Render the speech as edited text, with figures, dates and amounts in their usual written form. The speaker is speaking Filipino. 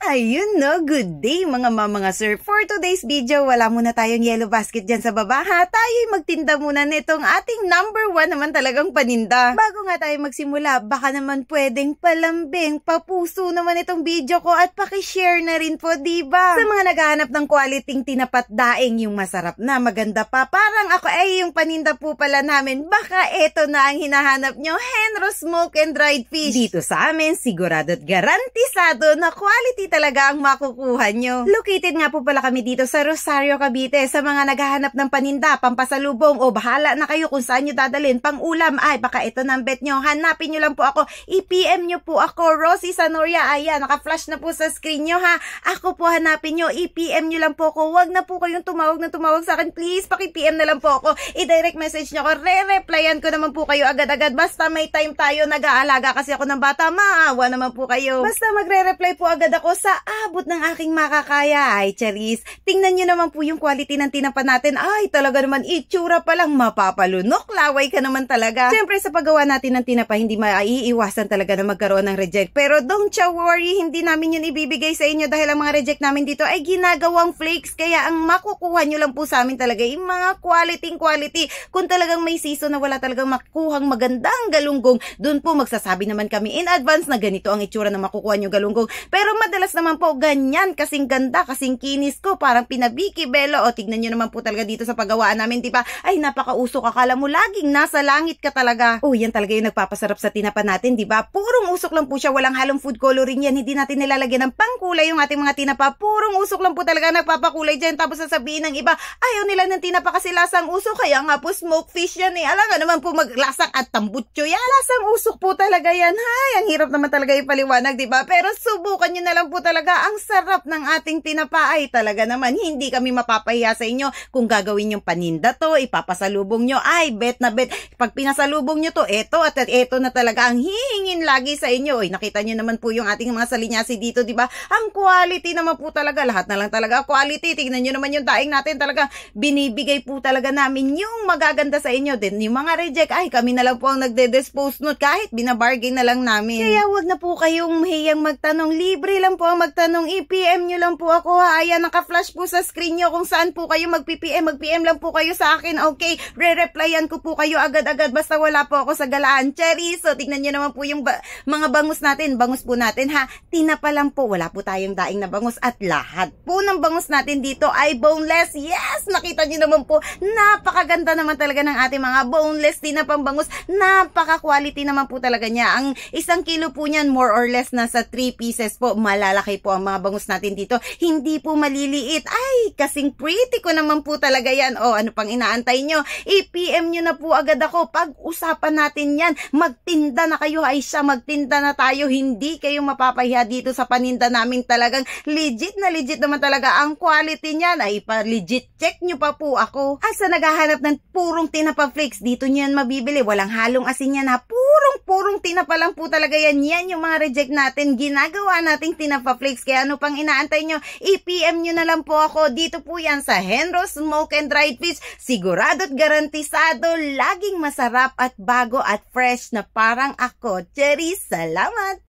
Ayun no, good day mga mga sir. For today's video, wala muna tayong yellow basket dyan sa baba ha. Tayo'y magtinda muna nitong ating number 1 naman talagang paninda. Bago nga tayo magsimula, baka naman pwedeng palambing, papuso naman itong video ko at pakishare na rin po, diba? Sa mga naghahanap ng quality tinapat daing, yung masarap na, maganda pa, parang ako ay yung paninda po pala namin, baka eto na ang hinahanap nyo, Henro's Smoke and Dried Fish. Dito sa amin, sigurado at garantisado na quality talaga ang makukuha nyo. Located nga po pala kami dito sa Rosario, Cavite. Sa mga naghahanap ng paninda, pampasalubong o bahala na kayo kung saan nyo dadalhin, pang ulam, ay baka ito na ang bet nyo. Hanapin nyo lang po ako, i-PM nyo po ako, Rosie Sanoria. Ayan, naka-flash na po sa screen nyo ha. Ako po hanapin nyo, i-PM nyo lang po ako. Wag na po kayong tumawag sa akin. Please, paki-PM na lang po ako. I-direct message nyo ako. Re-replyan ko naman po kayo agad-agad. Basta may time tayo, nag-aalaga kasi ako ng bata. Maawa naman po kayo. Basta magre-reply po agad ako sa abot ng aking makakaya. Ay, Charis, tingnan nyo naman po yung quality ng tinapa natin. Ay, talaga naman, itsura pa lang mapapalunok. Laway ka naman talaga. Siyempre, sa paggawa natin ng tinapa, hindi maiiwasan talaga na magkaroon ng reject. Pero don't you worry, hindi namin yun ibibigay sa inyo dahil ang mga reject namin dito ay ginagawang flakes. Kaya ang makukuha nyo lang po sa amin talaga yung mga quality. Kung talagang may season na wala talagang makukuhang magandang galunggong, dun po magsasabi naman kami in advance na ganito ang itsura na makukuha nyo galunggong. Pero madalas naman po ganyan, kasing ganda, kasing kinis ko, parang pinabiki belo. O tignan nyo naman po talaga dito sa paggawaan namin, diba? Ay, napakausok, akala mo laging nasa langit ka talaga. Oh, yan talaga yung nagpapasarap sa tinapa natin, diba? Purong usok lang po siya, walang halong food coloring yan. Hindi natin nilalagyan ng pangkulay yung ating mga tinapa. Purong usok lang po talaga nagpapakulay dyan. Tapos sasabihin ng iba, ayaw nila ng tinapa kasi lasang usok. Kaya nga po smoke fish yan eh. Alam nga naman po maglasak at tambutso yan. Lasang usok po talaga yan. Hay, ang hirap naman talaga ipaliwanag, diba? Pero subukan nyo na lang po talaga. Ang sarap ng ating tinapa. Ay, talaga naman, hindi kami mapapahiya sa inyo. Kung gagawin yung paninda to, ipapasalubong nyo. Ay, bet na bet. Pag pinasalubong nyo to, eto at eto na talaga ang hihingin lagi sa inyo. Oy, nakita nyo naman po yung ating mga salinyasi dito, diba? Ang quality naman po talaga. Lahat na lang talaga quality. Tignan nyo naman yung daing natin talaga. Binibigay po talaga namin yung magaganda sa inyo. Then yung mga reject, ay kami na lang po ang nagde-dispose nun kahit binabargain na lang namin. Kaya wag na po kayong mahiyang magtanong. Libre lang po ang magtanong. I-PM nyo lang po ako ha. Ayan, naka-flash po sa screen nyo kung saan po kayo mag-PM. Mag-PM lang po kayo sa akin. Okay, re-replyan ko po kayo agad-agad basta wala po ako sa galaan. Cherry, so tignan nyo naman po yung mga bangus natin. Bangus po natin ha. Tinapa lang po. Wala po tayong daing na bangus at lahat po ng bangus natin dito ay boneless. Yes! Nakita nyo naman po. Napakaganda naman talaga ng ating mga boneless tinapang bangus. Napaka-quality naman po talaga niya. Ang 1 kilo po niyan more or less nasa 3 pieces po. Malalaki po ang mga bangus natin dito. Hindi po maliliit. Ay, kasing pretty ko naman po talaga yan. O, ano pang inaantay nyo? I-PM nyo na po agad ako. Pag-usapan natin yan. Magtinda na kayo. Ay siya, magtinda na tayo. Hindi kayo mapapahiya dito sa paninda namin. Talagang legit na legit naman talaga ang quality niyan. Ay, pa-legit check nyo pa po ako. Asa naghahanap ng purong tinapa flakes, dito nyo yan mabibili. Walang halong asin yan ha. Purong tinapa lang po talaga yan. Yan yung mga reject natin. Ginagawa nating tinapa flakes. Kaya ano pang inaantay nyo? I-PM nyo na lang po ako. Dito po yan sa Henro's Smoke and Dried Fish. Sigurado at garantisado. Laging masarap at bago at fresh na parang ako. Cherry, salamat!